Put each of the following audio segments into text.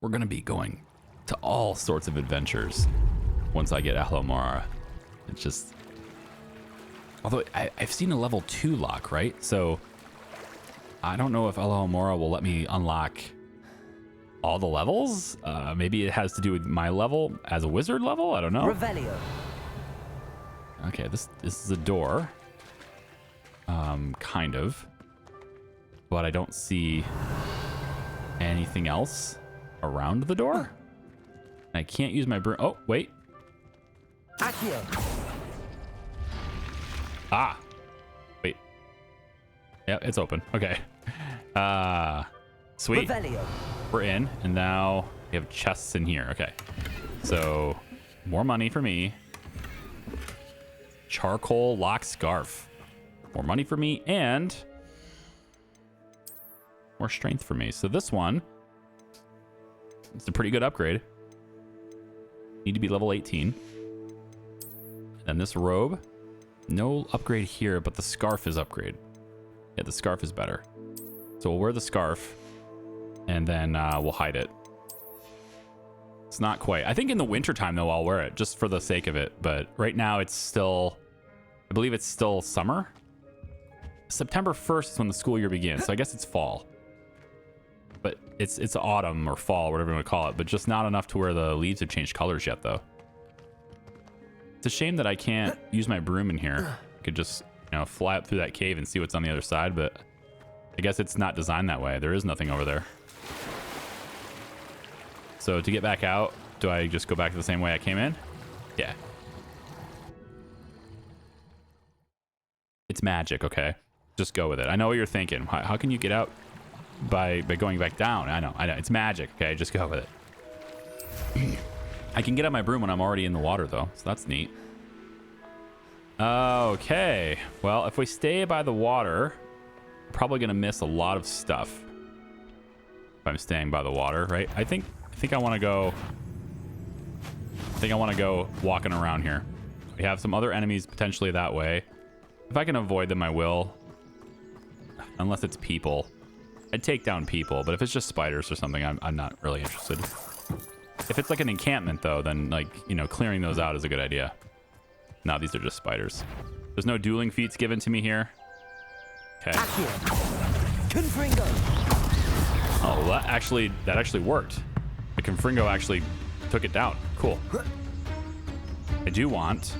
we're going to be going to all sorts of adventures once I get Ahlomora. It's just... Although I've seen a level 2 lock, right? So I don't know if Ahlomora will let me unlock all the levels. Maybe it has to do with my level as a wizard level. I don't know. Revelio. Okay, this is a door. Kind of. But I don't see anything else around the door. I can't use my broom. Oh, wait. Accio. Ah. Wait. Yeah, it's open. Okay. Sweet. Revelio. We're in, and now we have chests in here. Okay. So, more money for me. Charcoal lock scarf. More money for me, and more strength for me. So this one, it's a pretty good upgrade. Need to be level 18. And this robe, no upgrade here, but the scarf is upgrade. Yeah, the scarf is better. So we'll wear the scarf, and then we'll hide it. It's not quite. I think in the wintertime, though, I'll wear it just for the sake of it. But right now, it's still, I believe it's still summer. September 1st is when the school year begins, so I guess it's fall. But it's autumn or fall, whatever you want to call it, but just not enough to where the leaves have changed colors yet, though. It's a shame that I can't use my broom in here. I could just, you know, fly up through that cave and see what's on the other side, but I guess it's not designed that way. There is nothing over there. So to get back out, do I just go back the same way I came in? Yeah. It's magic, okay? Just go with it. I know what you're thinking. How can you get out by going back down? I know. It's magic, okay? Just go with it. I can get on my broom when I'm already in the water, though, so that's neat. Okay. Well, if we stay by the water, we're probably going to miss a lot of stuff if I'm staying by the water, right? I think I want to go... I think I want to go walking around here. We have some other enemies potentially that way. If I can avoid them, I will. Unless it's people. I'd take down people, but if it's just spiders or something, I'm not really interested. If it's like an encampment, though, then, like, you know, clearing those out is a good idea. No, these are just spiders. There's no dueling feats given to me here. Okay. Oh, that actually worked. The Confringo actually took it down. Cool. I do want...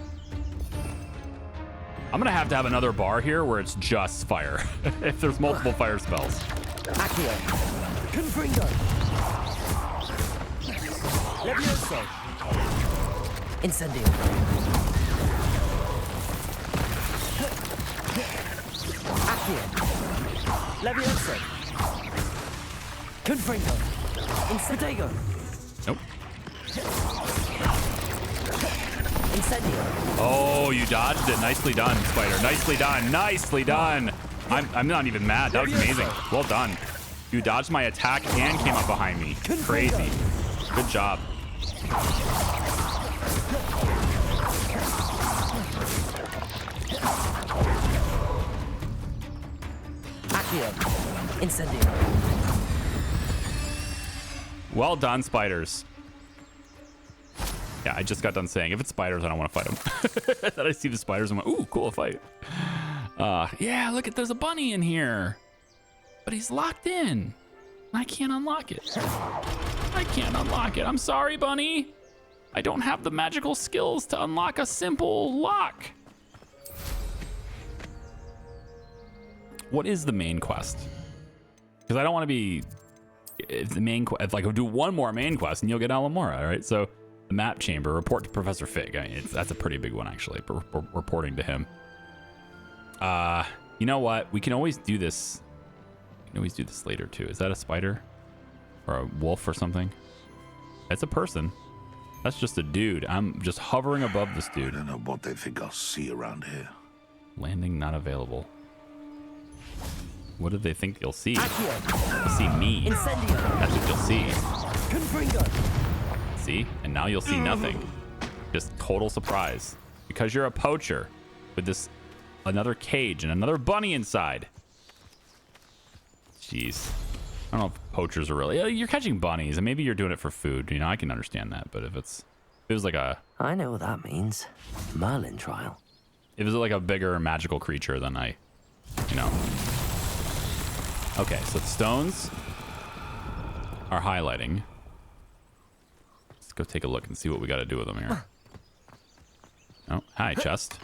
I'm going to have another bar here where it's just fire. If there's multiple fire spells. Accio. Confringo. Levioso. Incendio. Accio. Levioso. Confringo. Incendio. Nope. Incendio. Oh, you dodged it. Nicely done, Spider. Nicely done. Nicely done. I'm not even mad. That was amazing. Well done. You dodged my attack and came up behind me. Crazy. Good job. Accio. Incendio. Well done, spiders. Yeah, I just got done saying, if it's spiders, I don't want to fight them. Then I see the spiders and I'm like, ooh, cool, fight. Yeah, look at, there's a bunny in here. But he's locked in. I can't unlock it. I can't unlock it. I'm sorry, bunny. I don't have the magical skills to unlock a simple lock. What is the main quest? Because I don't want to be... the main quest, like, I'll do one more main quest and you'll get Ahlomora, right? So... the map chamber, report to Professor Fig. I mean, that's a pretty big one, actually, reporting to him. You know what? We can always do this. We can always do this later, too. Is that a spider? Or a wolf or something? It's a person. That's just a dude. I'm just hovering above this dude. I don't know what they think I'll see around here. Landing not available. What do they think you'll see? You'll see me. That's what you'll see. See? And now you'll see nothing. Just total surprise. Because you're a poacher with this another cage and another bunny inside. Jeez. I don't know if poachers are really... You're catching bunnies, and maybe you're doing it for food. You know, I can understand that. But if it was like a... I know what that means. Merlin trial. If it was like a bigger magical creature, then you know. Okay, so the stones are highlighting. Let's go take a look and see what we got to do with them here. Oh, hi, chest.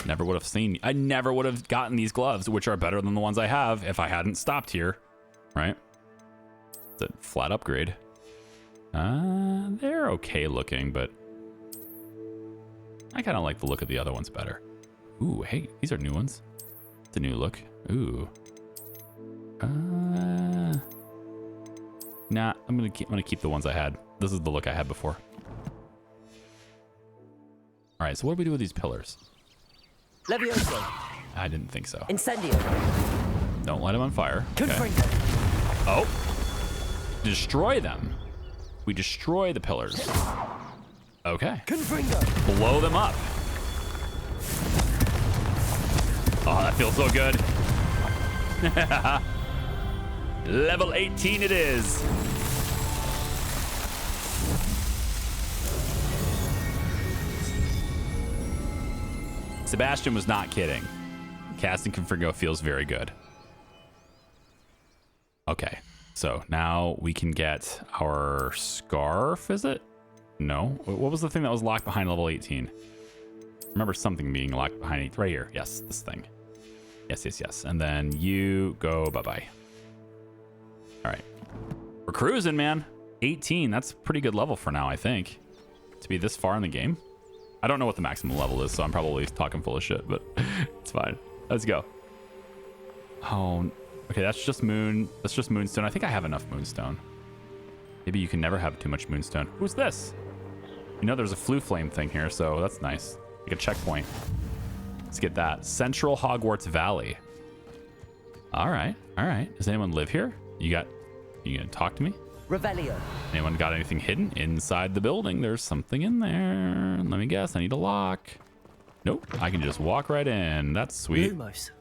Never would have seen... I never would have gotten these gloves, which are better than the ones I have if I hadn't stopped here. Right? It's a flat upgrade. They're okay looking, but I kind of like the look of the other ones better. Ooh, hey, these are new ones. It's a new look. Ooh. Nah, I'm gonna keep the ones I had. This is the look I had before. All right, so what do we do with these pillars? Levioso. I didn't think so. Incendio. Don't light them on fire. Okay. Confringo. Oh, destroy them. We destroy the pillars. Okay. Confringo. Blow them up. Oh, that feels so good. Level 18 it is. Sebastian was not kidding. Casting Confringo feels very good. Okay, so now we can get our scarf, is it? No. What was the thing that was locked behind level 18? Remember something being locked behind it. Right here. Yes, this thing. Yes. And then you go bye-bye. All right. We're cruising, man. 18. That's a pretty good level for now, I think. To be this far in the game. I don't know what the maximum level is, so I'm probably talking full of shit, but it's fine. Let's go. Oh, okay. That's just moonstone. I think I have enough moonstone. Maybe you can never have too much moonstone. Who's this? You know, there's a flue flame thing here, so that's nice. Like a checkpoint. Let's get that. Central Hogwarts Valley. All right. Does anyone live here? You gonna talk to me? Revelio. Anyone got anything hidden inside the building? There's something in there. Let me guess. I need a lock. Nope. I can just walk right in. That's sweet. Lumos.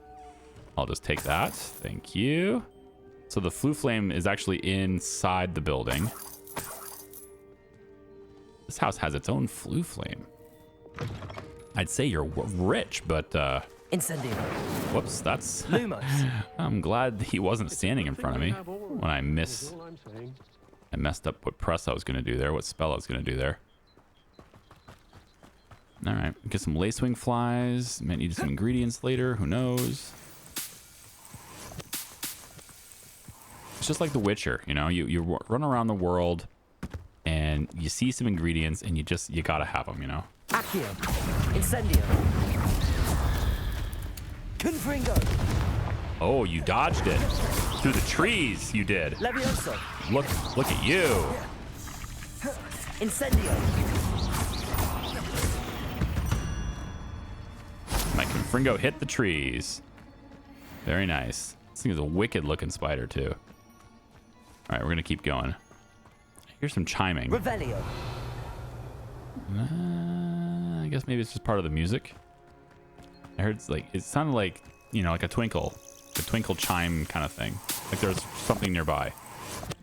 I'll just take that. Thank you. So the flue flame is actually inside the building. This house has its own flue flame. I'd say you're rich, but Incendio. whoops, that's... Lumos. I'm glad he wasn't standing in front of me when I messed up what press I was going to do there, what spell I was going to do there. All right, get some lacewing flies. Might need some ingredients later. Who knows? It's just like The Witcher, you know. You run around the world, and you see some ingredients, and you gotta have them, you know. Accio. Incendio. Confringo. Oh, you dodged it through the trees. You did. Levioso. Look at you. Incendio. My Confringo hit the trees. Very nice. This thing is a wicked looking spider too. All right, we're gonna keep going. Here's some chiming. Revelio. I guess maybe it's just part of the music. I heard it sounded like, you know, like a twinkle chime kind of thing. Like there's something nearby. Is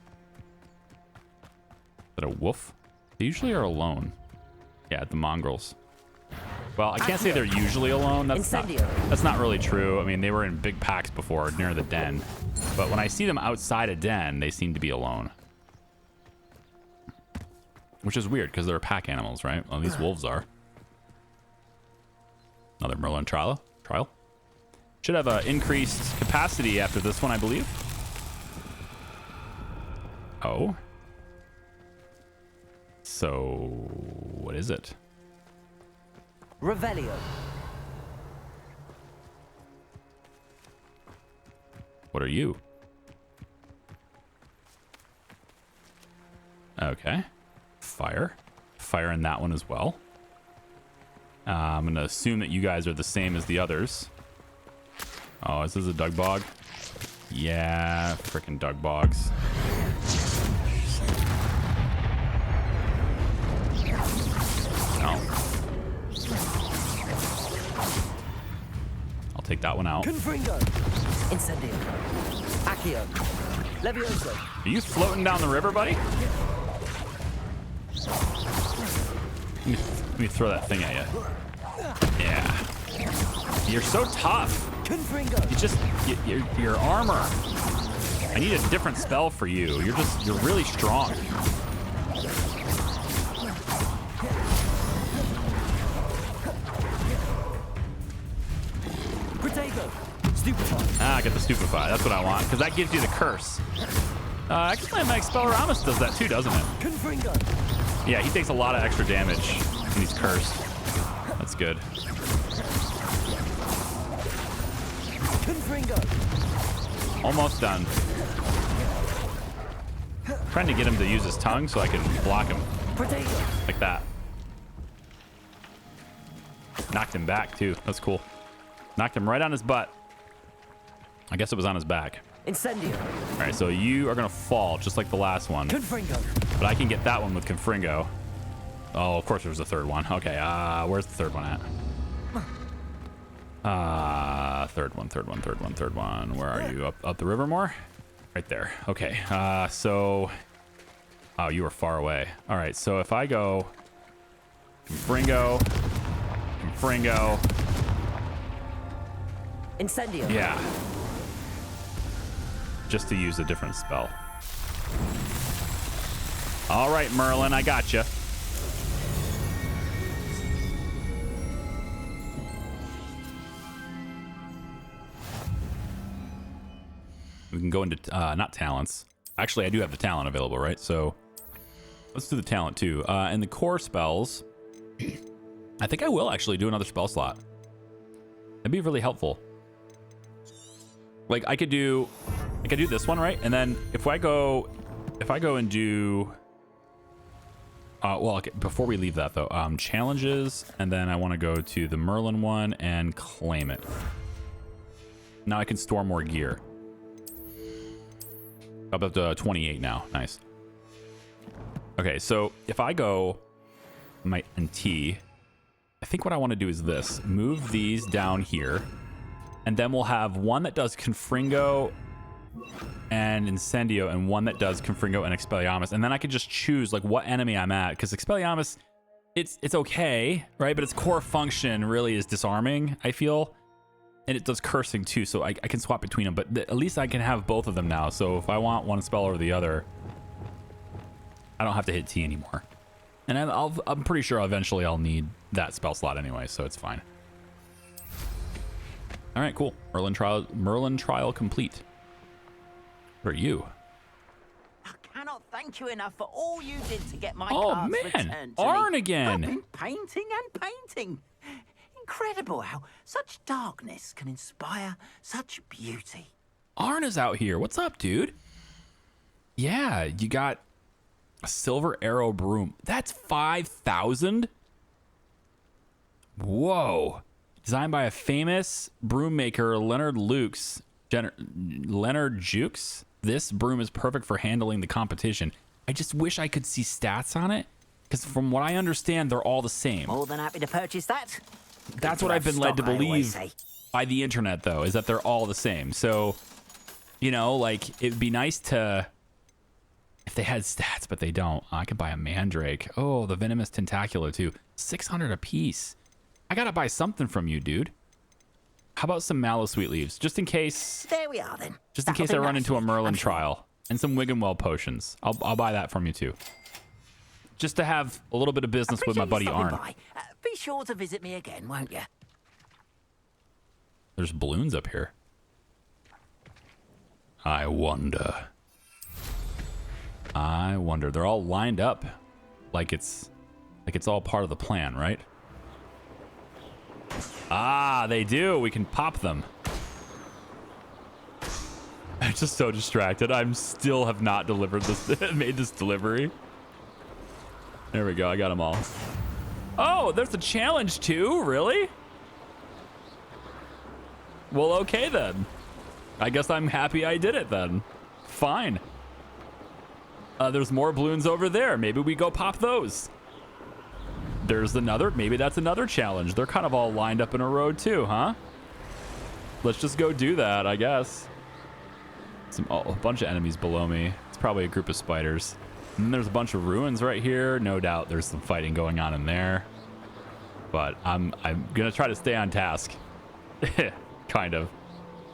that a wolf? They usually are alone. Yeah, the mongrels. Well, I can't say they're usually alone. That's not really true. I mean, they were in big packs before near the den. But when I see them outside a den, they seem to be alone. Which is weird because they're pack animals, right? Well, these wolves are. Another Merlin trial. Should have increased capacity after this one, I believe. Oh. So, what is it? Revelio. What are you? Okay. Fire in that one as well. I'm gonna assume that you guys are the same as the others. Oh, is this a Dug Bog? Yeah, freaking Dug Bogs. No. I'll take that one out. Confringo. Incendio. Accio. Levioso. Are you floating down the river, buddy? Let me throw that thing at you. Yeah. You're so tough. Confringo. You just your armor. I need a different spell for you. You're really strong. Protego. Stupefy. Ah, get the stupefy. That's what I want because that gives you the curse. Actually, my Expelliarmus does that too, doesn't it? Confringo. Yeah, he takes a lot of extra damage when he's cursed. That's good. Confringo. Almost done. Trying to get him to use his tongue so I can block him. Protego. Like that. Knocked him back too. That's cool. Knocked him right on his butt. I guess it was on his back. Incendio. All right, so you are going to fall just like the last one. Confringo. But I can get that one with Confringo. Oh, of course there's a third one. Okay, where's the third one at? Third one. Where are you? Up the river more? Right there. Okay, so... Oh, you were far away. All right, so if I go... Confringo... Incendio. Yeah. Just to use a different spell. All right, Merlin, I got you. We can go into not talents. Actually, I do have the talent available, right? So let's do the talent too. And the core spells. I think I will actually do another spell slot. That'd be really helpful. Like I could do this one, right? And then if I go and do well, okay, before we leave that though, challenges, and then I want to go to the Merlin one and claim it. Now I can store more gear. Up to 28 now. Nice. Okay, so if I go my NT, I think what I want to do is this. Move these down here. And then we'll have one that does Confringo and Incendio and one that does Confringo and Expelliarmus. And then I can just choose like what enemy I'm at. Because Expelliarmus, it's okay, right? But its core function really is disarming, I feel. And it does cursing too, so I can swap between them. But at least I can have both of them now. So if I want one spell over the other, I don't have to hit T anymore. And I'm pretty sure eventually I'll need that spell slot anyway, so it's fine. All right, cool. Merlin trial complete. What are you? I cannot thank you enough for all you did to get my Oh cards man, returned to Arn me. again. I've been painting and painting. Incredible how such darkness can inspire such beauty. Arn is out here. What's up, dude? Yeah, you got a silver arrow broom. That's 5,000. Whoa. Designed by a famous broom maker, Leonard Jukes. This broom is perfect for handling the competition. I just wish I could see stats on it, because from what I understand, they're all the same. More than happy to purchase that. That's Good what to I've been have led to stock, I always believe say. by the internet, though, is that they're all the same. So, you know, like, it'd be nice to... If they had stats, but they don't. I could buy a Mandrake. Oh, the Venomous Tentacula, too. 600 a piece. I gotta buy something from you, dude. How about some Mallow Sweet Leaves? Just in case... There we are, then. Just in That'll case I be run nice, into a Merlin I'm sure. trial. And some Wiggenweld potions. I'll buy that from you, too. Just to have a little bit of business with my buddy Appreciate you Arn. stopping by. Be sure to visit me again, won't you? There's balloons up here. I wonder. They're all lined up like it's all part of the plan, right? Ah, they do. We can pop them. I'm just so distracted. I'm still have not delivered this, made this delivery. There we go. I got them all. Oh, there's a challenge too? Really? Well, okay then. I guess I'm happy I did it then. Fine. There's more balloons over there. Maybe we go pop those. There's another. Maybe that's another challenge. They're kind of all lined up in a row too, huh? Let's just go do that, I guess. A bunch of enemies below me. It's probably a group of spiders. And then there's a bunch of ruins right here. No doubt there's some fighting going on in there. But I'm gonna try to stay on task. Kind of.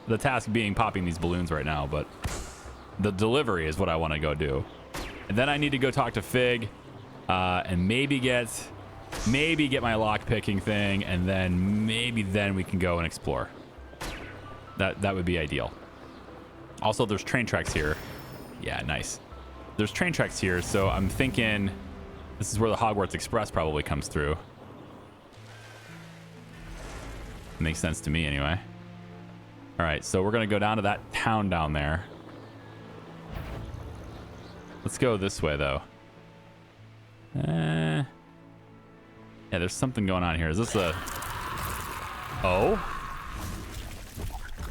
The task being popping these balloons right now, but the delivery is what I want to go do. And then I need to go talk to Fig, and maybe get my lock picking thing, and then maybe we can go and explore. That would be ideal. Also, there's train tracks here. Yeah, nice. There's train tracks here, so I'm thinking this is where the Hogwarts Express probably comes through. Makes sense to me anyway. All right, so we're gonna go down to that town down there. Let's go this way though. Yeah, there's something going on here. Is this a... Oh?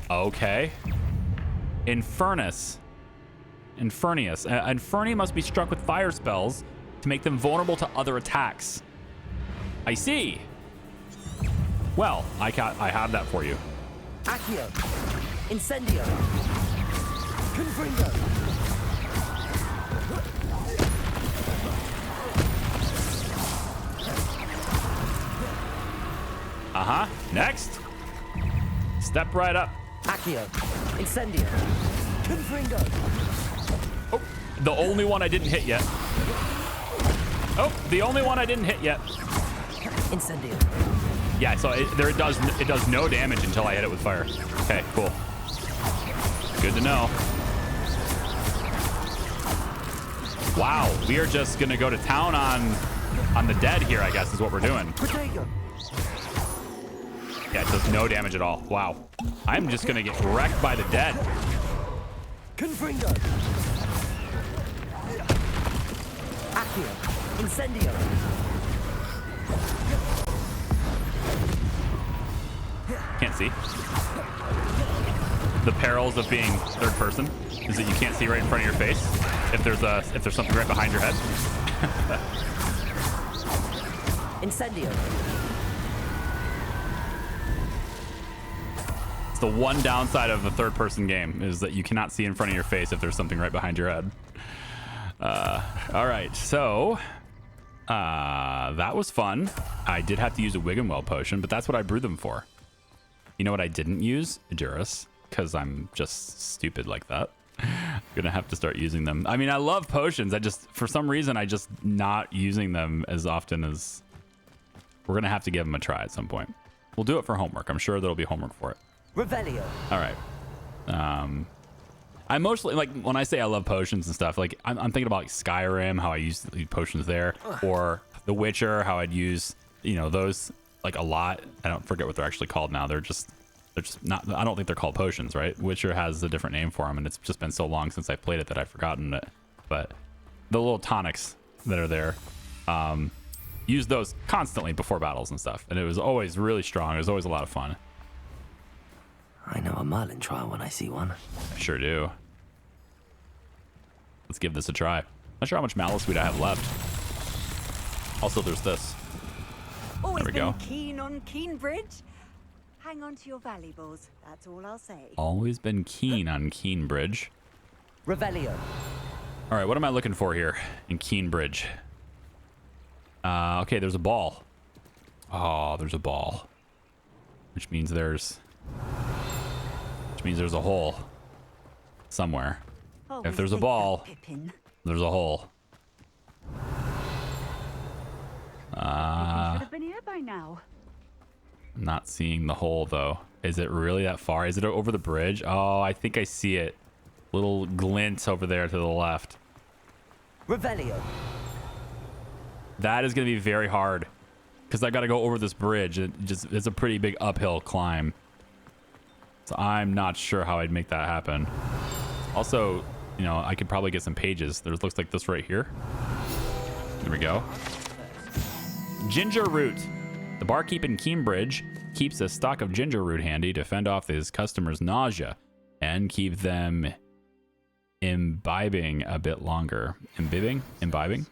Okay. Infernus. Inferni must be struck with fire spells to make them vulnerable to other attacks. I see. Well, I have that for you. Accio. Incendio. Confringo. Uh-huh. Next. Step right up. Accio. Incendio. Confringo. Oh, the only one I didn't hit yet. Oh, the only one I didn't hit yet. Incendio. Yeah, so it does no damage until I hit it with fire. Okay, cool. Good to know. Wow, we are just gonna go to town on the dead here, I guess is what we're doing. Protego. Yeah, it does no damage at all. Wow. I'm just gonna get wrecked by the dead. Confringo. Accio. Incendio. Can't see. The perils of being third person is that you can't see right in front of your face if there's something right behind your head. Incendio. It's the one downside of the third person game is that you cannot see in front of your face if there's something right behind your head. All right, so that was fun. I did have to use a Wiggenweld potion, but that's what I brewed them for. You know what I didn't use? Edurus, because I'm just stupid like that. I'm gonna have to start using them. I mean, I love potions. For some reason, I just not using them as often as... We're gonna have to give them a try at some point. We'll do it for homework. I'm sure there'll be homework for it. Revelio. All right. I mostly, like, when I say I love potions and stuff, like, I'm thinking about like Skyrim, how I use the potions there, or The Witcher, how I'd use, those like a lot. I don't forget what they're actually called now. They're just not, I don't think they're called potions, right? Witcher has a different name for them, and it's just been so long since I played it that I've forgotten it. But the little tonics that are there, use those constantly before battles and stuff. And it was always really strong. It was always a lot of fun. I know a Merlin trial when I see one. I sure do. Let's give this a try. Not sure how much Malice Weed I have left. Also, there's this. Always There we been go. keen on Keenbridge. Hang on to your valuables. That's all I'll say. Always been keen on Keenbridge. Revelio. All right, what am I looking for here in Keenbridge? Okay, there's a ball. Oh, there's a ball. Which means there's a hole somewhere. Always If there's a hate ball, that Pippin. there's a hole. Pippin should have been here by now. Not seeing the hole though. Is it really that far? Is it over the bridge? Oh, I think I see it. Little glint over there to the left. Revelio. That is going to be very hard because I got to go over this bridge. It's a pretty big uphill climb. So I'm not sure how I'd make that happen. Also, I could probably get some pages. There looks like this right here. There we go. Ginger root. The barkeep in Keenbridge keeps a stock of ginger root handy to fend off his customers' nausea and keep them imbibing a bit longer. Imbibing?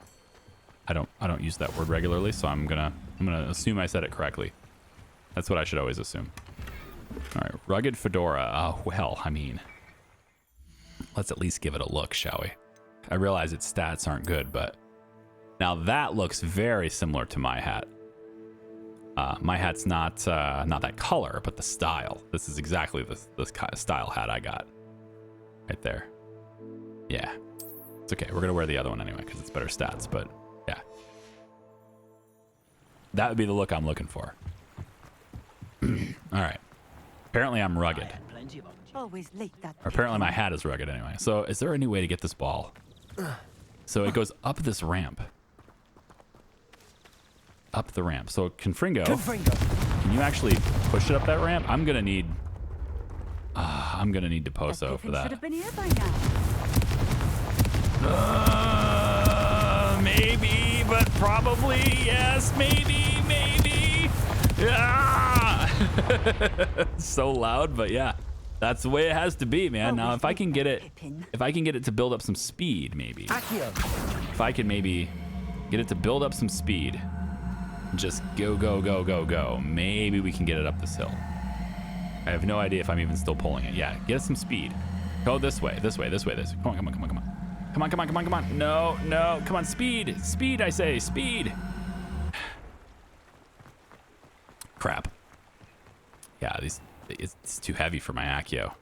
I don't use that word regularly, so I'm gonna assume I said it correctly. That's what I should always assume. All right, rugged fedora. Oh well, I mean, let's at least give it a look, shall we? I realize its stats aren't good, but now that looks very similar to my hat. My hat's not that color, but the style. This is exactly this kind of style hat I got right there. Yeah, it's okay. We're gonna wear the other one anyway because it's better stats. But yeah, that would be the look I'm looking for. All right. Apparently I'm rugged. Always late that. Or apparently my hat is rugged anyway. So is there any way to get this ball? So it goes up this ramp. Up the ramp. So Confringo, can you actually push it up that ramp? I'm gonna need Deposo for that. Should have been here by now. Maybe, but probably yes. Maybe. Ah! So loud, but yeah, that's the way it has to be, man. Now, if I can get it to build up some speed, maybe. If I can maybe get it to build up some speed, just go. Maybe we can get it up this hill. I have no idea if I'm even still pulling it. Yeah, get some speed. Go this way. Come on. No. Come on, speed, I say, speed. Crap. Yeah, it's too heavy for my Accio.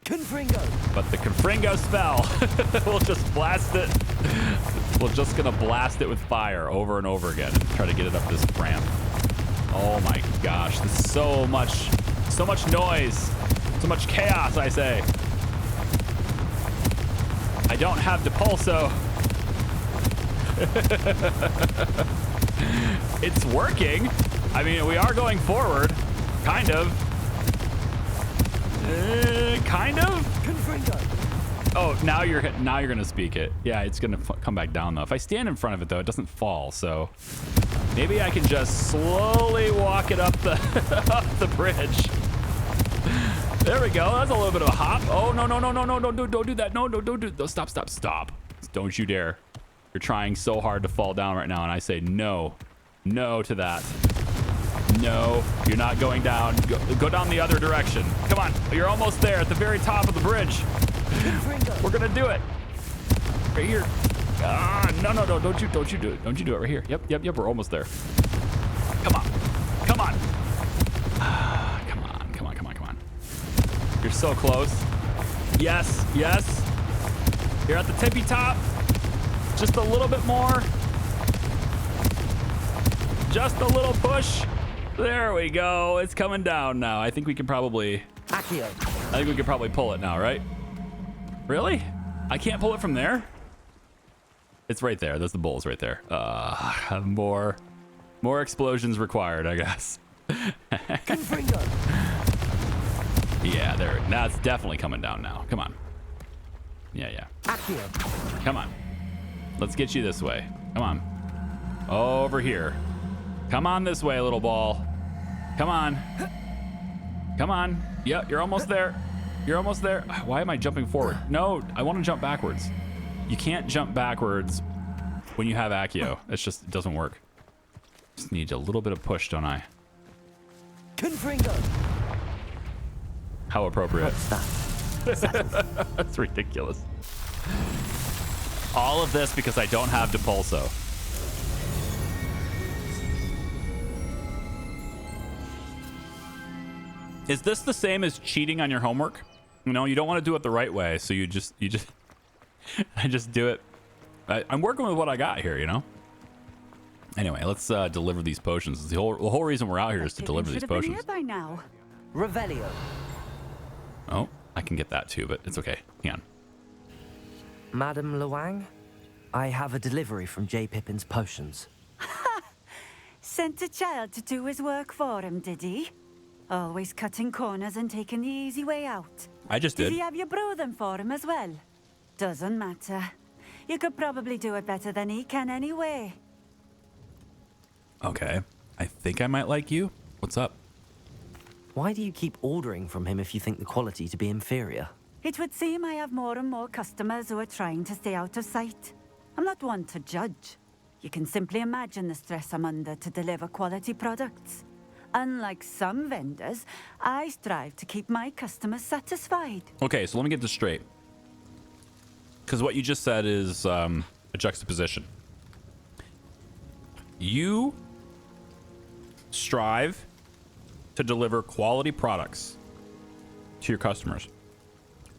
Confringo. But the Confringo spell, we'll just blast it. We're just gonna blast it with fire over and over again and try to get it up this ramp. Oh my gosh, there's so much noise, so much chaos, I say. I don't have Depulso. It's working. I mean, we are going forward, kind of. Confringo. Oh, now you're gonna speak it. Yeah, it's gonna come back down though. If I stand in front of it though, it doesn't fall. So maybe I can just slowly walk it up the up the bridge. There we go. That's a little bit of a hop. Oh no! Don't do that. No, don't do. No, stop. Don't you dare. You're trying so hard to fall down right now, and I say no to that. No, you're not going down. Go down the other direction. Come on, you're almost there at the very top of the bridge. We're gonna do it. Right here. No, don't you do it. Don't you do it right here. Yep, we're almost there. Come on. Come on. You're so close. Yes. You're at the tippy top. Just a little bit more. Just a little push. There we go. It's coming down now. I think we can probably pull it now, right? Really? I can't pull it from there? It's right there. There's the bulls right there. More explosions required, I guess. Yeah, there. That's definitely coming down now. Come on. Yeah. Come on. Let's get you this way. Come on. Over here. Come on this way, little ball. Come on. Yep, you're almost there. Why am I jumping forward? No, I want to jump backwards. You can't jump backwards when you have Accio. It doesn't work. Just need a little bit of push, don't I? Confringo. How appropriate. That's ridiculous. All of this because I don't have Depulso. Is this the same as cheating on your homework? You know, you don't want to do it the right way, so you just I just do it. I'm working with what I got here, you know? Anyway, let's deliver these potions. The whole reason we're out here is to deliver these potions. Here by now. Revelio. Oh, I can get that too, but it's okay. Hang on. Madame Luang, I have a delivery from J. Pippin's potions. Sent a child to do his work for him, did he? Always cutting corners and taking the easy way out. I just did. Did he have you brew them for him as well? Doesn't matter. You could probably do it better than he can anyway. Okay. I think I might like you. What's up? Why do you keep ordering from him if you think the quality to be inferior? It would seem I have more and more customers who are trying to stay out of sight. I'm not one to judge. You can simply imagine the stress I'm under to deliver quality products. Unlike some vendors, I strive to keep my customers satisfied. Okay, so let me get this straight. because what you just said is a juxtaposition. You strive to deliver quality products to your customers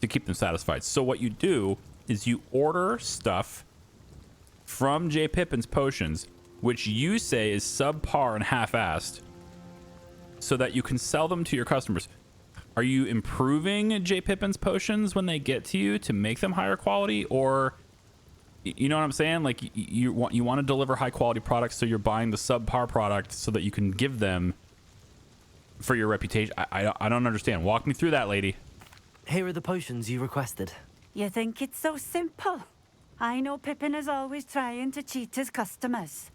to keep them satisfied. So what you do is you order stuff from J. Pippin's Potions, which you say is subpar and half-assed, so that you can sell them to your customers. Are you improving J. Pippin's Potions when they get to you to make them higher quality, or you know what I'm saying? Like you want to deliver high quality products, so you're buying the subpar product so that you can give them for your reputation. I don't understand. Walk me through that, lady. Here are the potions you requested. You think it's so simple? I know Pippin is always trying to cheat his customers,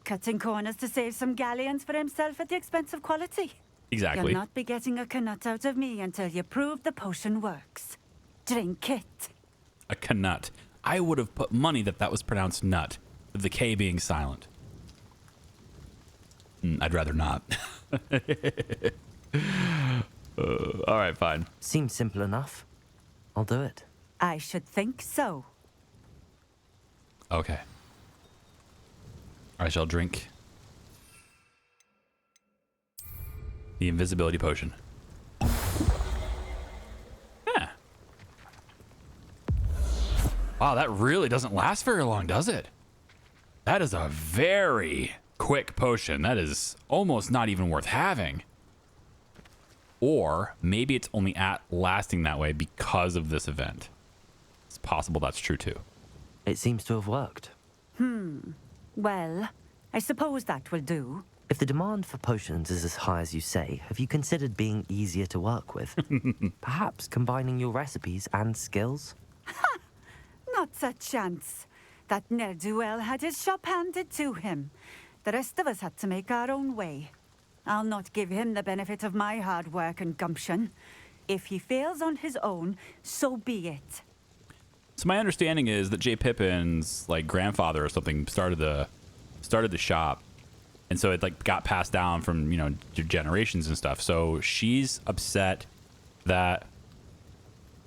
cutting corners to save some galleons for himself at the expense of quality. Exactly. You'll not be getting a canut out of me until you prove the potion works. Drink it. A canut. I would have put money that was pronounced nut, with the K being silent. I'd rather not. All right, fine. Seems simple enough. I'll do it. I should think so. Okay. I shall drink the invisibility potion. Yeah. Wow, that really doesn't last very long, does it? That is a very quick potion. That is almost not even worth having. Or maybe it's only lasting that way because of this event. It's possible that's true too. It seems to have worked. Well, I suppose that will do. If the demand for potions is as high as you say, have you considered being easier to work with? Perhaps combining your recipes and skills? Not a chance. That ne'er-do-well had his shop handed to him. The rest of us had to make our own way. I'll not give him the benefit of my hard work and gumption. If he fails on his own, so be it. So my understanding is that J. Pippin's like grandfather or something started the shop, and so it like got passed down from generations and stuff. So she's upset that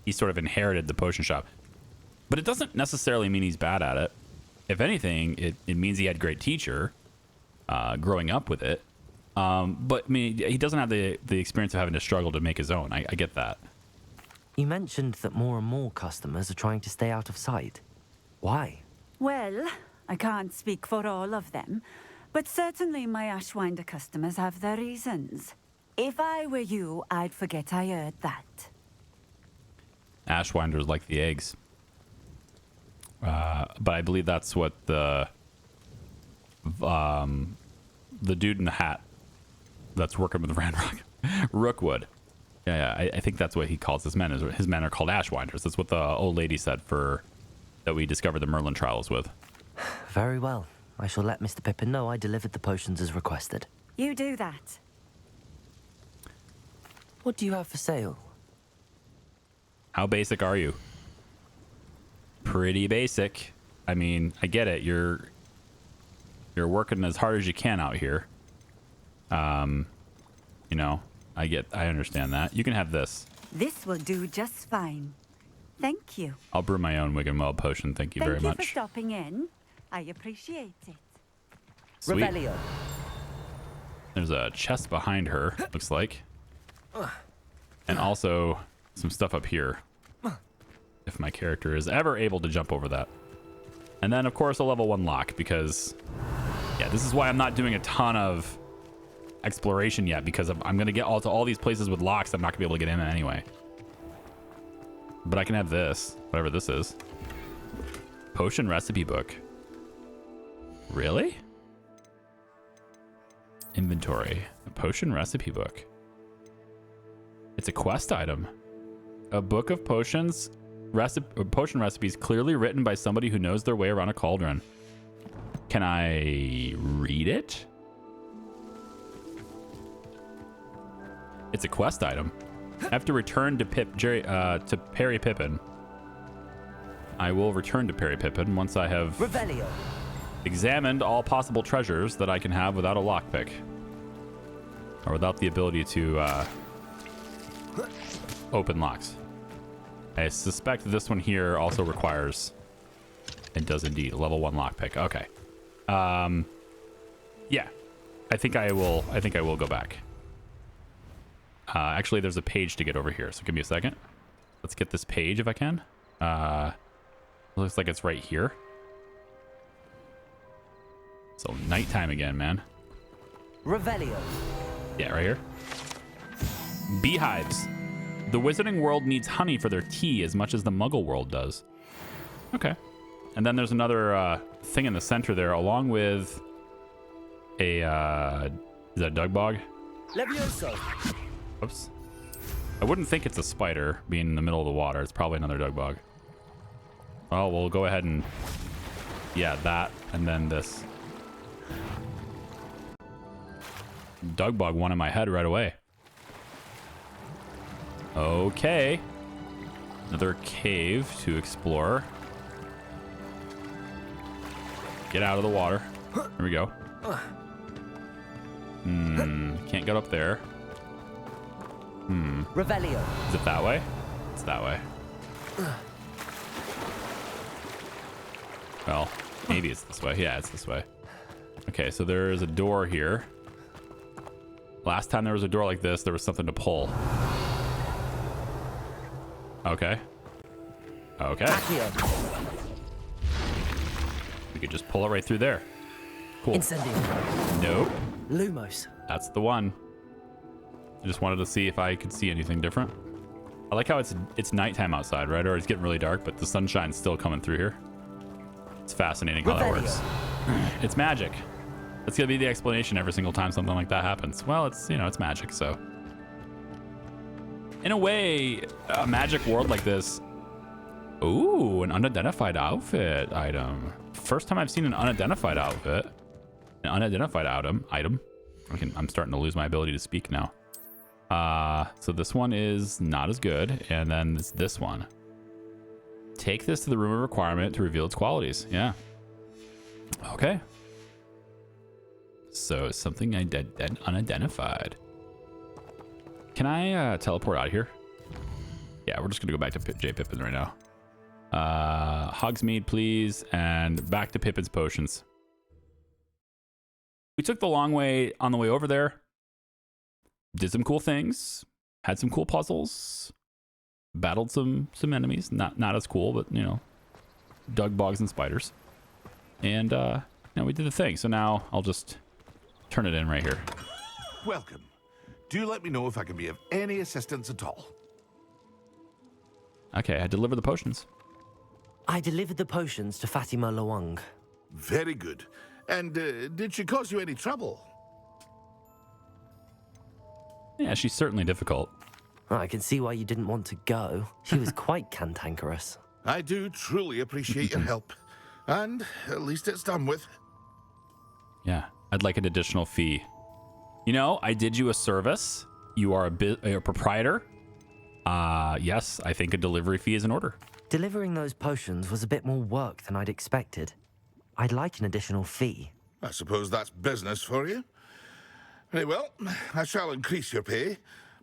he sort of inherited the potion shop, but it doesn't necessarily mean he's bad at it. If anything, it means he had a great teacher growing up with it. But I mean, he doesn't have the experience of having to struggle to make his own. I get that. You mentioned that more and more customers are trying to stay out of sight. Why? Well, I can't speak for all of them, but certainly my Ashwinder customers have their reasons. If I were you, I'd forget I heard that. Ashwinders like the eggs. But I believe that's what the dude in the hat that's working with Ranrock, Rookwood. Yeah, I think that's what he calls his men. His men are called Ashwinders. That's what the old lady said that we discovered the Merlin trials with. Very well. I shall let Mr. Pippin know I delivered the potions as requested. You do that. What do you have for sale? How basic are you? Pretty basic. I mean, I get it. You're working as hard as you can out here. I understand that. You can have this. This will do just fine. Thank you. I'll brew my own Wig and Weld potion. Thank you very much. Thank you for stopping in. I appreciate it. Sweet. Revelio. There's a chest behind her, looks like. And also some stuff up here. If my character is ever able to jump over that. And then, of course, a level 1 lock, because, yeah, this is why I'm not doing a ton of exploration yet, because I'm going to get to all these places with locks I'm not going to be able to get in anyway. But I can have this, whatever this is. Potion recipe book. Really? Inventory. A potion recipe book. It's a quest item. A book of potions, potion recipes clearly written by somebody who knows their way around a cauldron. Can I read it? It's a quest item. I have to return to Perry Pippin. I will return to Perry Pippin once I have Revelio. examined all possible treasures that I can have without a lockpick. Or without the ability to open locks. I suspect this one here also requires It does indeed. Level 1 lockpick. Okay. Yeah. I think I will go back. Actually, there's a page to get over here, so give me a second. Let's get this page if I can. Looks like it's right here. So nighttime again, man. Revelio. Yeah, right here. Beehives. The wizarding world needs honey for their tea as much as the muggle world does. Okay. And then there's another thing in the center there, along with a, is that Dug Bog? Levioso. Oops. I wouldn't think it's a spider being in the middle of the water. It's probably another Dug Bog. Oh, we'll go ahead and, yeah, that, and then this. Dug Bog one in my head right away. Okay. Another cave to explore. Get out of the water. Here we go. Can't get up there. Revelio. Is it that way? It's that way. Well, maybe it's this way. Yeah, it's this way. Okay, so there is a door here. Last time there was a door like this, there was something to pull. Okay. Okay. Accio. We could just pull it right through there. Cool. Incendio. Nope. Lumos. That's the one. I just wanted to see if I could see anything different. I like how it's nighttime outside, right? Or it's getting really dark, but the sunshine's still coming through here. It's fascinating how that works. It's magic. That's gonna be the explanation every single time something like that happens. Well, it's, you know, it's magic, so. In a way, a magic world like this. Ooh, an unidentified outfit item. First time I've seen an unidentified outfit. An unidentified item. I'm starting to lose my ability to speak now. So this one is not as good. And then there's this one. Take this to the room of requirement to reveal its qualities. Yeah. Okay. So something unidentified. Can I teleport out of here? Yeah, we're just gonna go back to J. Pippin right now. Hogsmeade, please, and back to Pippin's potions. We took the long way on the way over there. Did some cool things. Had some cool puzzles. Battled some enemies. Not as cool, but you know, dug bogs and spiders. And you know, we did the thing. So now I'll just turn it in right here. Welcome. Do let me know if I can be of any assistance at all. Okay, I delivered the potions. I delivered the potions to Fatima Lawang. Very good. And did she cause you any trouble? Yeah, she's certainly difficult. I can see why you didn't want to go. She was quite cantankerous. I do truly appreciate your help. And at least it's done with. Yeah, I'd like an additional fee. You know, I did you a service. You are a proprietor. Yes, I think a delivery fee is in order. Delivering those potions was a bit more work than I'd expected. I'd like an additional fee. I suppose that's business for you. Very well, I shall increase your pay,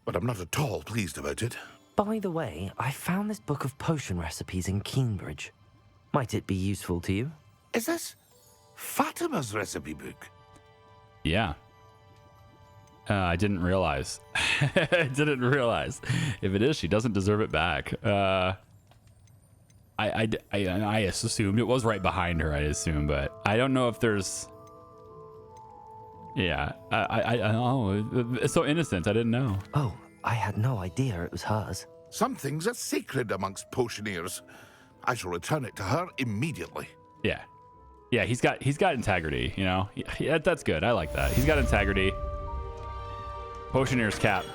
but I'm not at all pleased about it. By the way, I found this book of potion recipes in Cambridge. Might it be useful to you? Is this Fatima's recipe book? Yeah. I didn't realize. I didn't realize. If it is, she doesn't deserve it back. I assumed it was right behind her, I assume, but I don't know if there's... Yeah, oh, it's so innocent. I didn't know. Oh, I had no idea it was hers. Some things are sacred amongst potioneers. I shall return it to her immediately. Yeah. Yeah, he's got integrity, you know? Yeah, that's good. I like that. He's got integrity. Potioneer's cap.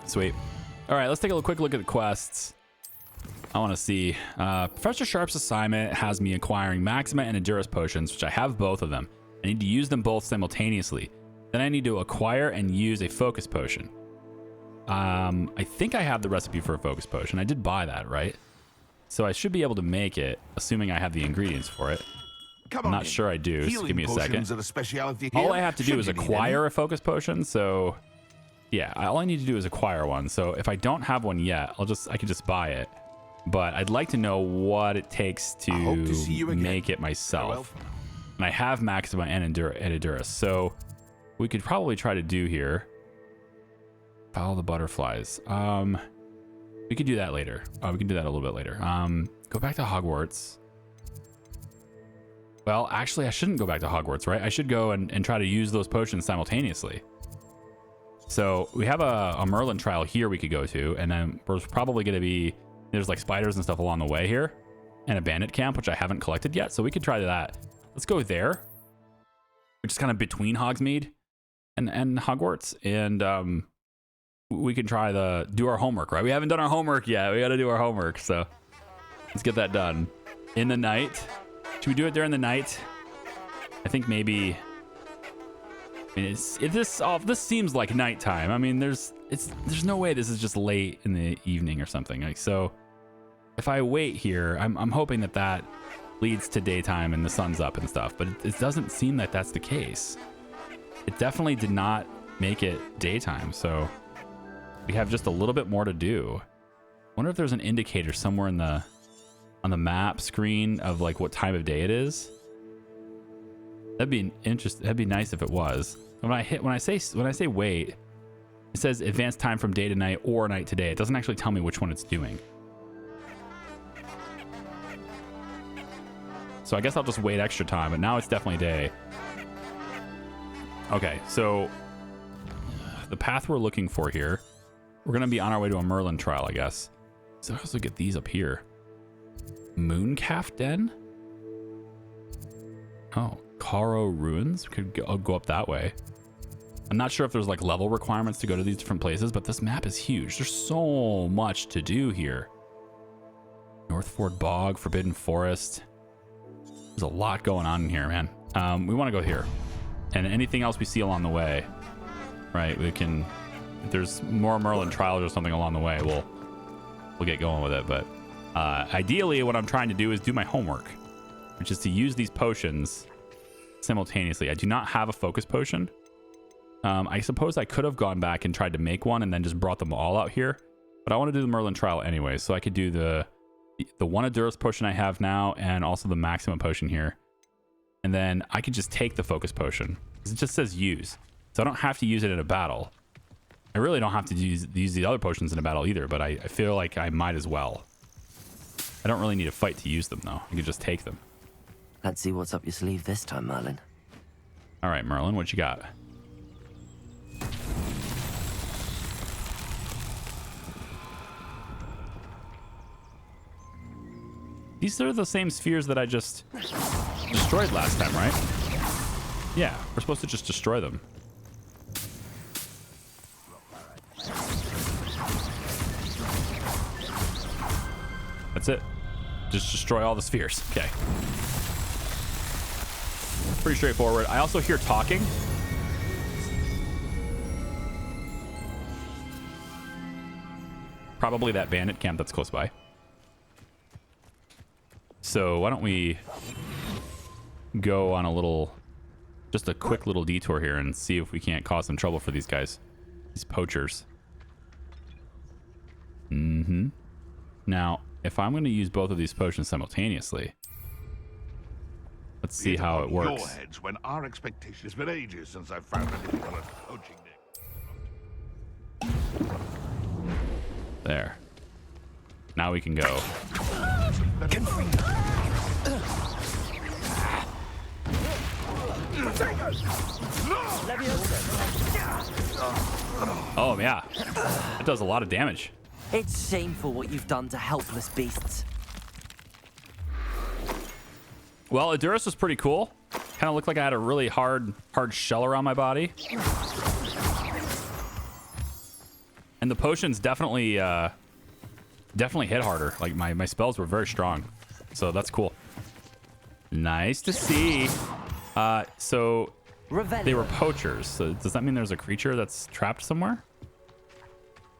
Sweet. All right, let's take a quick look at the quests. I want to see. Professor Sharp's assignment has me acquiring Maxima and Endurance potions, which I have both of them. I need to use them both simultaneously. Then I need to acquire and use a focus potion. I think I have the recipe for a focus potion. I did buy that, right? So I should be able to make it, assuming I have the ingredients for it. I'm not sure I do, so give me a second. All I have to do is acquire a focus potion, so yeah, all I need to do is acquire one. So if I don't have one yet, I can just buy it. but I'd like to know what it takes to hope to see you again. make it myself. And I have Maxima and Endurus, so we could probably try to do here. Follow the butterflies. We could do that later. We can do that a little bit later. Go back to Hogwarts. Well, actually, I shouldn't go back to Hogwarts, right? I should go and try to use those potions simultaneously. So we have a Merlin trial here we could go to, and then there's probably going to be, there's like spiders and stuff along the way here, and a bandit camp, which I haven't collected yet. So we could try that. Let's go there, which is kind of between Hogsmeade and Hogwarts, and we can try do our homework, right? We haven't done our homework yet. We got to do our homework, so let's get that done. In the night. Should we do it during the night? I think maybe. I mean, this seems like nighttime. I mean, there's no way this is just late in the evening or something. Like, so if I wait here, I'm hoping that leads to daytime and the sun's up and stuff. But it doesn't seem that that's the case. It definitely did not make it daytime. So we have just a little bit more to do. Wonder if there's an indicator somewhere on the map screen of like what time of day it is. That'd be interesting. That'd be nice if it was. When I say wait, it says advanced time from day to night or night to day. It doesn't actually tell me which one it's doing. So I guess I'll just wait extra time, but now it's definitely day. Okay, so the path we're looking for here, we're gonna be on our way to a Merlin trial, I guess. So let's look at these up here. Mooncalf Den? Oh, Caro Ruins. We could go up that way. I'm not sure if there's like level requirements to go to these different places, but this map is huge. There's so much to do here. Northford Bog, Forbidden Forest. There's a lot going on in here, man. We want to go here. And anything else we see along the way, right? We can, if there's more Merlin trials or something along the way, we'll get going with it. But ideally, what I'm trying to do is do my homework, which is to use these potions simultaneously. I do not have a focus potion. I suppose I could have gone back and tried to make one and then just brought them all out here, but I want to do the Merlin trial anyway, so I could do the one Endurus potion I have now and also the Maxima potion here, and then I could just take the focus potion because it just says use, so I don't have to use it in a battle. I really don't have to use the other potions in a battle either, but I feel like I might as well. I don't really need to fight to use them though. I could just take them. Let's see what's up your sleeve this time, Merlin. All right, Merlin, what you got? These are the same spheres that I just destroyed last time, right? Yeah, we're supposed to just destroy them. That's it. Just destroy all the spheres. Okay. Pretty straightforward. I also hear talking. Probably that bandit camp that's close by. So why don't we go on just a quick little detour here and see if we can't cause some trouble for these guys, these poachers. Now, if I'm going to use both of these potions simultaneously, let's see how it works. Your heads when our expectation. It's been ages since I've found anything on a coaching deck. There. Now we can go. Oh, yeah. That does a lot of damage. It's shameful what you've done to helpless beasts. Well, Endurus was pretty cool. Kind of looked like I had a really hard shell around my body. And the potions definitely hit harder. Like my spells were very strong. So that's cool. Nice to see. So they were poachers. So does that mean there's a creature that's trapped somewhere?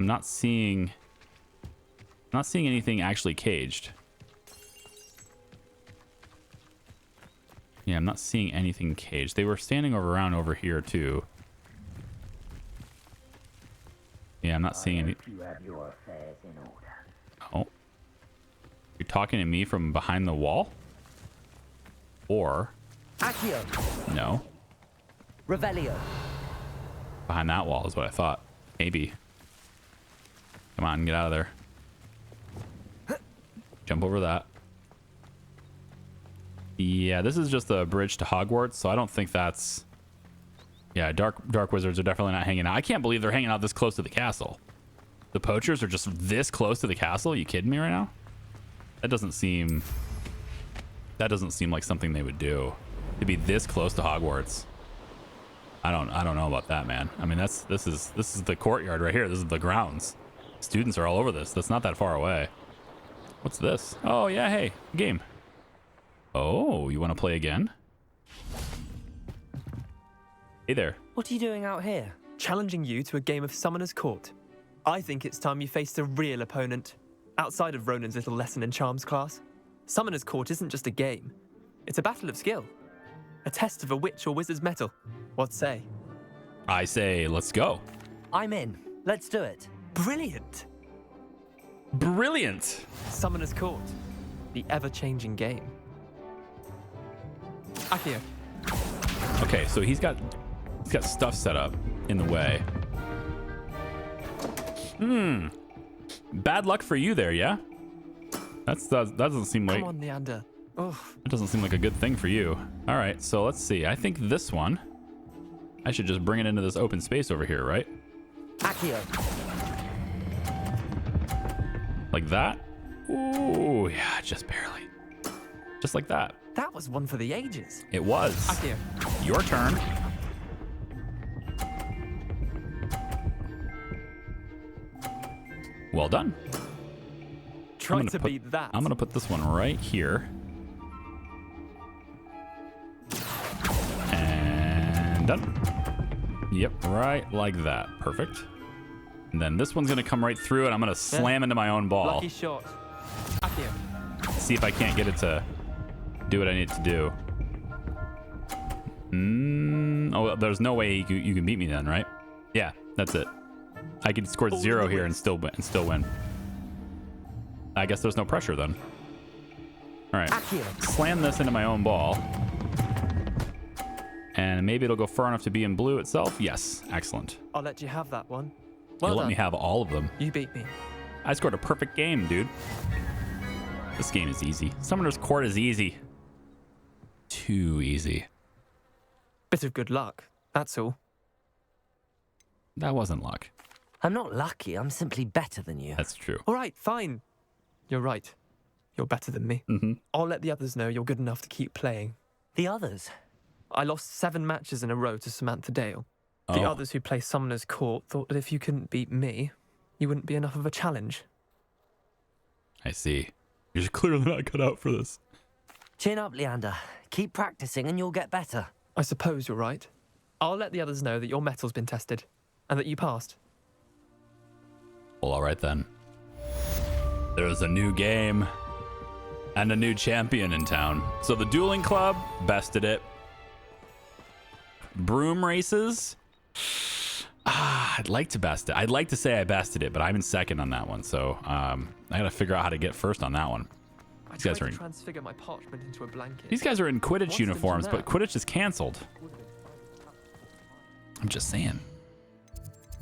I'm not seeing anything actually caged. Yeah, I'm not seeing anything caged. They were standing around over here too. Yeah, I'm not seeing any. Oh. talking to me from behind the wall? Or... Accio. No. Revelio. Behind that wall is what I thought. Maybe. Come on, get out of there. Jump over that. Yeah, this is just a bridge to Hogwarts, so I don't think that's... Yeah, dark wizards are definitely not hanging out. I can't believe they're hanging out this close to the castle. The poachers are just this close to the castle? Are you kidding me right now? That doesn't seem like something they would do. To be this close to Hogwarts. I don't know about that, man. I mean, this is the courtyard right here. This is the grounds. Students are all over this. That's not that far away. What's this? Oh, yeah, hey, game. Oh, you want to play again? Hey there. What are you doing out here? Challenging you to a game of Summoner's Court. I think it's time you faced a real opponent, outside of Ronan's little lesson in charms class. Summoner's Court isn't just a game. It's a battle of skill. A test of a witch or wizard's mettle. What say? I say, let's go. I'm in. Let's do it. Brilliant! Brilliant. Summoner's Court. The ever-changing game. Accio. Okay, so he's got stuff set up in the way. Bad luck for you there, yeah? That doesn't seem like... Come on, Leander. Oh. That doesn't seem like a good thing for you. All right, so let's see. I think this one, I should just bring it into this open space over here, right? Accio. Like that? Ooh, yeah, just barely. Just like that. That was one for the ages. It was. Accio. Your turn. Well done. Try to beat that. I'm going to put this one right here. And done. Yep, right like that. Perfect. And then this one's going to come right through, and I'm going to slam into my own ball. Lucky shot. Accio. See if I can't get it to do what I need to do. Oh, there's no way you can beat me then, right? Yeah, that's it. I can score 0 here and still win. I guess there's no pressure then. All right, slam this into my own ball. And maybe it'll go far enough to be in blue itself. Yes, excellent. I'll let you have that one. You'll let me have all of them. You beat me. I scored a perfect game, dude. This game is easy. Summoner's Court is easy. Too easy. Bit of good luck, that's all. That wasn't luck. I'm not lucky. I'm simply better than you. That's true. All right, fine. You're right. You're better than me. I'll let the others know you're good enough to keep playing. The others? I lost 7 matches in a row to Samantha Dale. The others who play Summoner's Court thought that if you couldn't beat me, you wouldn't be enough of a challenge. I see. You're clearly not cut out for this. Chin up, Leander. Keep practicing and you'll get better. I suppose you're right. I'll let the others know that your metal's been tested and that you passed. Well, all right then. There's a new game and a new champion in town. So the dueling club bested it. Broom races. I'd like to best it. I'd like to say I bested it, but I'm in second on that one. So I got to figure out how to get first on that one. These guys are in transfigure my parchment into a blanket. These guys are in Quidditch uniforms, but Quidditch is canceled. I'm just saying.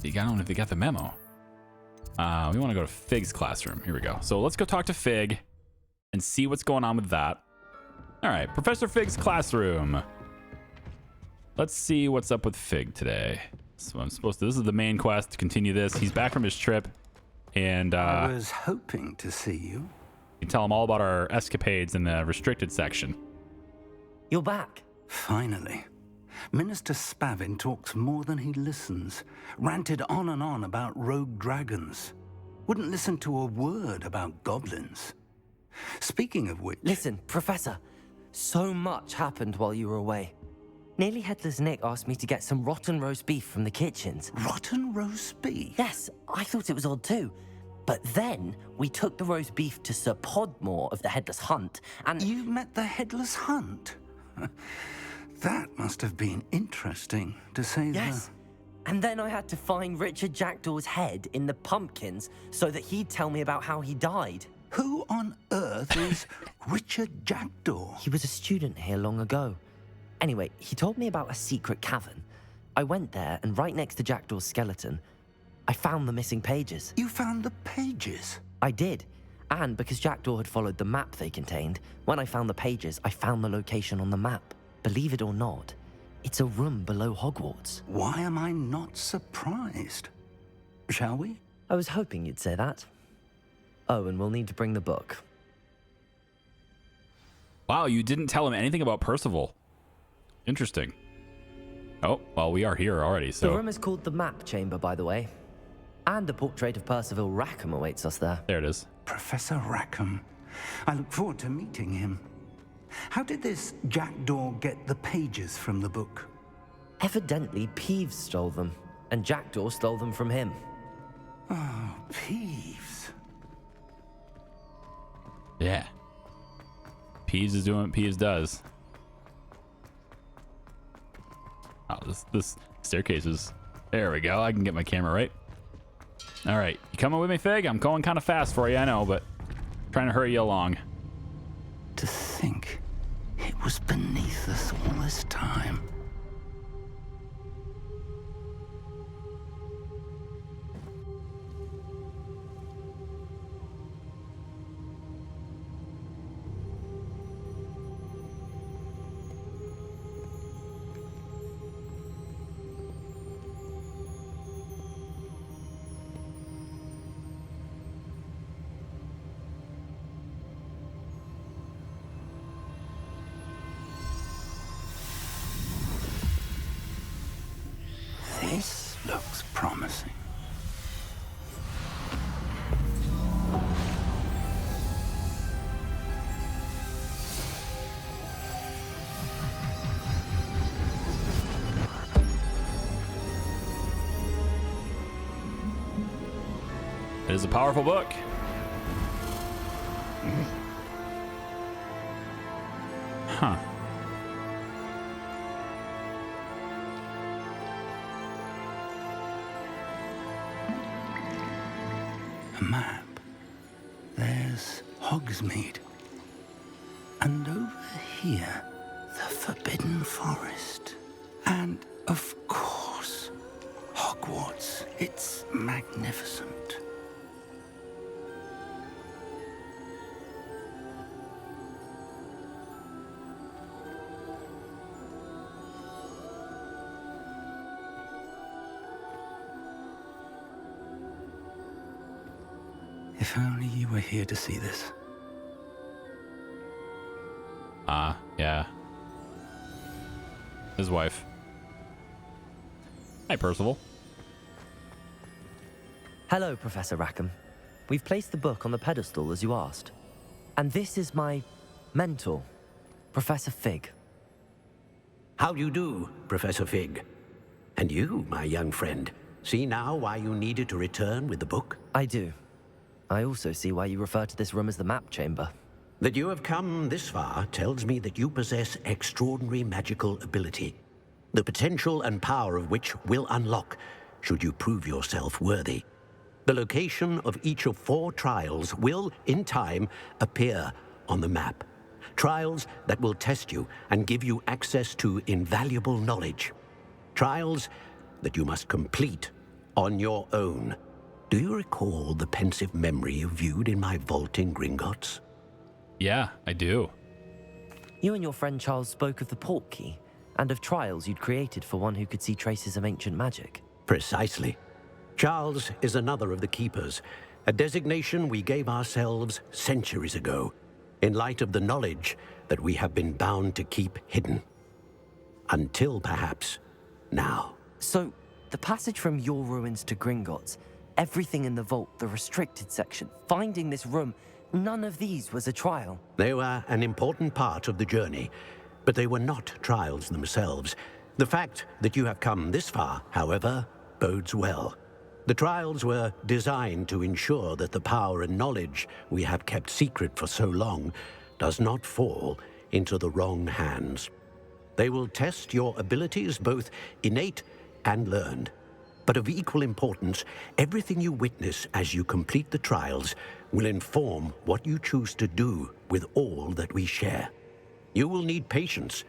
I don't know if they got the memo. We want to go to Fig's classroom. Here we go. So let's go talk to Fig and see what's going on with that. All right, Professor Fig's classroom. Let's see what's up with Fig today. So I'm supposed to, this is the main quest to continue this. He's back from his trip, and I was hoping to see you. You can tell him all about our escapades in the restricted section. You're back. Finally. Minister Spavin talks more than he listens. Ranted on and on about rogue dragons. Wouldn't listen to a word about goblins. Speaking of which... Listen, Professor. So much happened while you were away. Nearly Headless Nick asked me to get some rotten roast beef from the kitchens. Rotten roast beef? Yes, I thought it was odd too. But then we took the roast beef to Sir Podmore of the Headless Hunt, and... You met the Headless Hunt? That must have been interesting, to say the... Yes. And then I had to find Richard Jackdaw's head in the pumpkins so that he'd tell me about how he died. Who on earth is Richard Jackdaw? He was a student here long ago. Anyway, he told me about a secret cavern. I went there, and right next to Jackdaw's skeleton, I found the missing pages. You found the pages? I did. And because Jackdaw had followed the map they contained, when I found the pages, I found the location on the map. Believe it or not, it's a room below Hogwarts. Why am I not surprised? Shall we? I was hoping you'd say that. Oh, and we'll need to bring the book. Wow, you didn't tell him anything about Percival. Interesting. Oh, well, we are here already, so... The room is called the Map Chamber, by the way. And a portrait of Percival Rackham awaits us there. There it is. Professor Rackham. I look forward to meeting him. How did this Jackdaw get the pages from the book? Evidently, Peeves stole them, and Jackdaw stole them from him. Oh, Peeves. Yeah. Peeves is doing what Peeves does. Oh, this staircase is... There we go. I can get my camera right. All right. You coming with me, Fig? I'm going kind of fast for you, I know, but trying to hurry you along. To think it was beneath us all this time. This looks promising. It is a powerful book. Huh. A map. There's Hogsmeade. And over here, the Forbidden Forest. And, of course, Hogwarts. It's magnificent. If only you were here to see this. Yeah. His wife. Hi, Percival. Hello, Professor Rackham. We've placed the book on the pedestal as you asked. And this is my mentor, Professor Fig. How do you do, Professor Fig? And you, my young friend, see now why you needed to return with the book? I do. I also see why you refer to this room as the Map Chamber. That you have come this far tells me that you possess extraordinary magical ability, the potential and power of which will unlock should you prove yourself worthy. The location of each of 4 trials will, in time, appear on the map. Trials that will test you and give you access to invaluable knowledge. Trials that you must complete on your own. Do you recall the pensive memory you viewed in my vault in Gringotts? Yeah, I do. You and your friend Charles spoke of the Portkey and of trials you'd created for one who could see traces of ancient magic. Precisely. Charles is another of the Keepers, a designation we gave ourselves centuries ago, in light of the knowledge that we have been bound to keep hidden. Until perhaps now. So, the passage from your ruins to Gringotts, everything in the vault, the restricted section, finding this room, none of these was a trial. They were an important part of the journey, but they were not trials themselves. The fact that you have come this far, however, bodes well. The trials were designed to ensure that the power and knowledge we have kept secret for so long does not fall into the wrong hands. They will test your abilities, both innate and learned. But of equal importance, everything you witness as you complete the trials will inform what you choose to do with all that we share. You will need patience.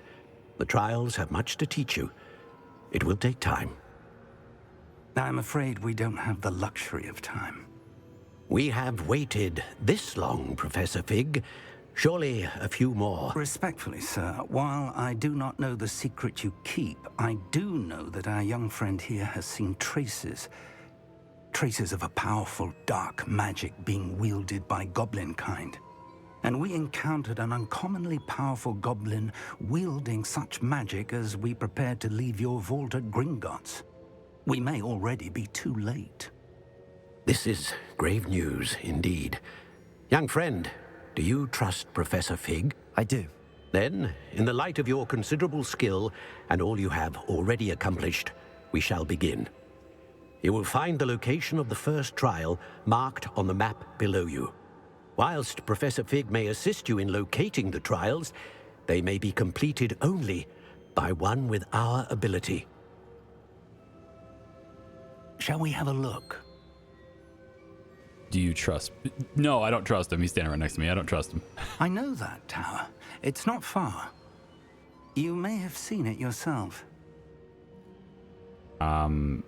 The trials have much to teach you. It will take time. I'm afraid we don't have the luxury of time. We have waited this long, Professor Fig. Surely a few more. Respectfully, sir, while I do not know the secret you keep, I do know that our young friend here has seen traces of a powerful dark magic being wielded by goblin kind. And we encountered an uncommonly powerful goblin wielding such magic as we prepared to leave your vault at Gringotts. We may already be too late. This is grave news indeed. Young friend, do you trust Professor Fig? I do. Then, in the light of your considerable skill and all you have already accomplished, we shall begin. You will find the location of the first trial marked on the map below you. Whilst Professor Fig may assist you in locating the trials, they may be completed only by one with our ability. Shall we have a look? Do you trust? No, I don't trust him. He's standing right next to me. I don't trust him. I know that tower. It's not far. You may have seen it yourself. I'm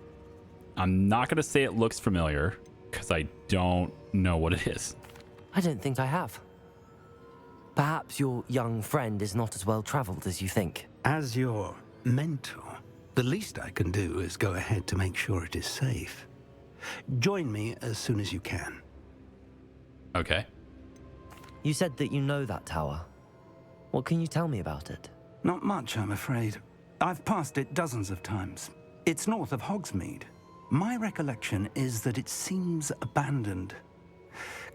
not going to say it looks familiar because I don't know what it is. I don't think I have. Perhaps your young friend is not as well traveled as you think. As your mentor, the least I can do is go ahead to make sure it is safe. Join me as soon as you can. Okay. You said that you know that tower. What can you tell me about it? Not much, I'm afraid. I've passed it dozens of times. It's north of Hogsmeade. My recollection is that it seems abandoned.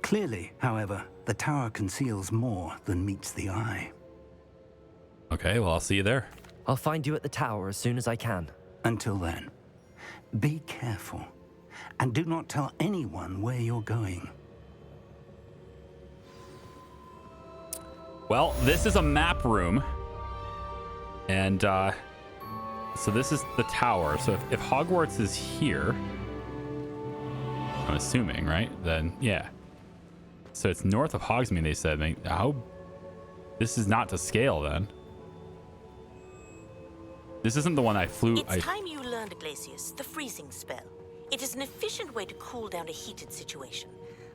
Clearly, however, the tower conceals more than meets the eye. Okay, well, I'll see you there. I'll find you at the tower as soon as I can. Until then, be careful. And do not tell anyone where you're going. Well, this is a map room. And so this is the tower. So if Hogwarts is here, I'm assuming, right? Then, yeah. So it's north of Hogsmeade, they said. How? This is not to scale, then. This isn't the one I flew... It's time you learned, Glacius, the freezing spell. It is an efficient way to cool down a heated situation.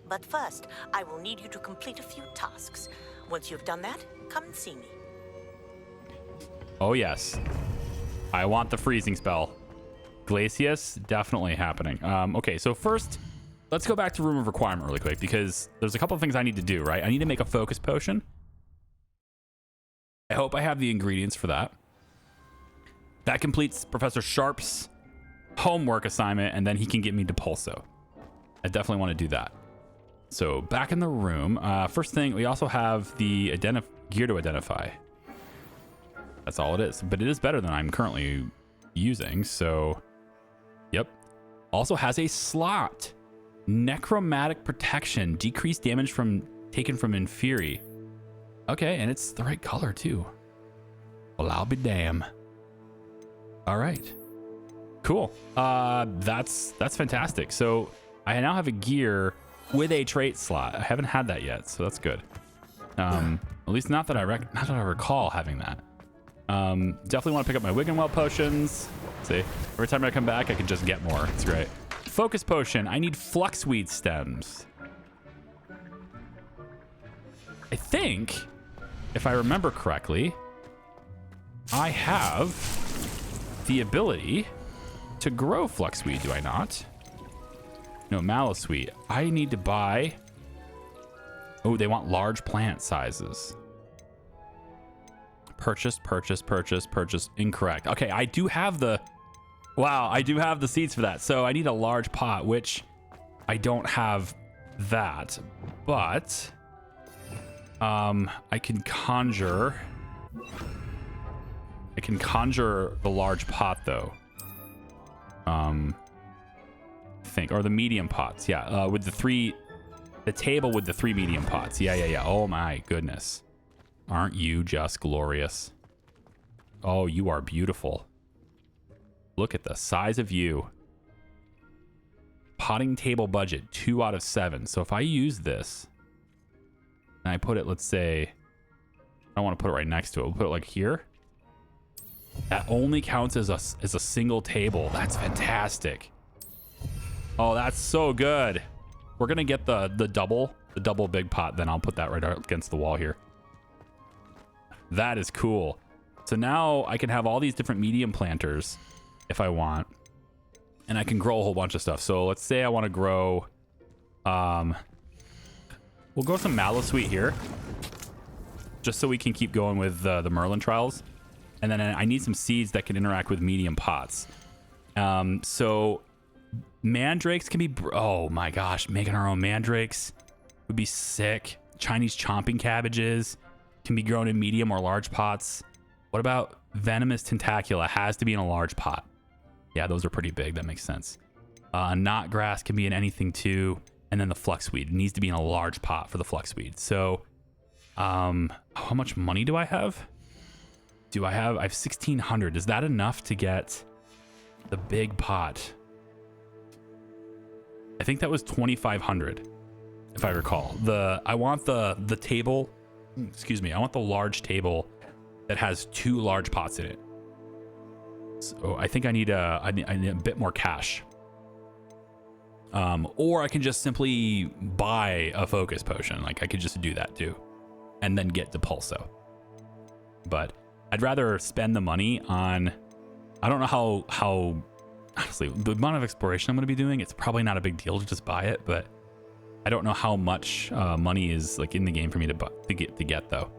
But first, I will need you to complete a few tasks. Once you've done that, come and see me. Oh, yes. I want the freezing spell. Glacius, definitely happening. Okay, so first, let's go back to Room of Requirement really quick, because there's a couple of things I need to do, right? I need to make a focus potion. I hope I have the ingredients for that. That completes Professor Sharp's homework assignment, and then he can get me Depulso. I definitely want to do that. So back in the room, first thing, we also have the gear to identify. That's all it is, but it is better than I'm currently using. So, yep. Also has a slot. Necromantic protection, decreased damage taken from Inferi. Okay, and it's the right color too. Well, I'll be damn. All right. Cool. That's fantastic. So I now have a gear with a trait slot. I haven't had that yet, so that's good. At least not that I recall having that. Definitely want to pick up my Wiggenweld potions. See, every time I come back, I can just get more. It's great. Focus potion. I need fluxweed stems. I think, if I remember correctly, I have the ability to grow fluxweed, do I not? No, mallowsweet. I need to buy... Oh, they want large plant sizes. Purchase. Incorrect. Okay, I do have the... Wow, I do have the seeds for that. So I need a large pot, which I don't have that. But... I can conjure the large pot, though. Or the medium pots. Yeah, with the table with the 3 medium pots. Yeah. Oh my goodness. Aren't you just glorious? Oh, you are beautiful. Look at the size of you. potting table budget, 2 out of 7. So if I use this and I put it, let's say, I don't want to put it right next to it. We'll put it like here. That only counts as a single table. That's fantastic. Oh, that's so good. We're going to get the double big pot. Then I'll put that right against the wall here. That is cool. So now I can have all these different medium planters if I want. And I can grow a whole bunch of stuff. So let's say I want to grow, we'll grow some Mallowsweet here, just so we can keep going with the Merlin trials. And then I need some seeds that can interact with medium pots. So mandrakes can be, oh my gosh, making our own mandrakes would be sick. Chinese chomping cabbages can be grown in medium or large pots. What about venomous tentacula? Has to be in a large pot. Yeah, those are pretty big. That makes sense. Knot grass can be in anything too. And then the fluxweed needs to be in a large pot for the fluxweed. So how much money do I have? I have 1,600. Is that enough to get the big pot? I think that was 2,500, if I recall. I want the table, excuse me, I want the large table that has 2 large pots in it. So I think I need a bit more cash. Or I can just simply buy a focus potion. Like I could just do that too, and then get Depulso. But I'd rather spend the money on, I don't know how honestly, the amount of exploration I'm going to be doing, it's probably not a big deal to just buy it, but I don't know how much money is like in the game for me to get though.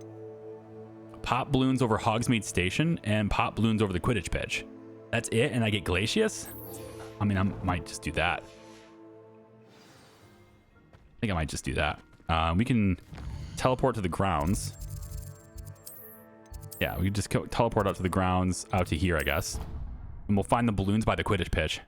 Pop balloons over Hogsmeade Station and pop balloons over the Quidditch pitch. That's it, and I get Glacius? I mean, I might just do that. I think I might just do that. We can teleport to the grounds. Yeah, we can just teleport out to the grounds, out to here, I guess. And we'll find the balloons by the Quidditch pitch.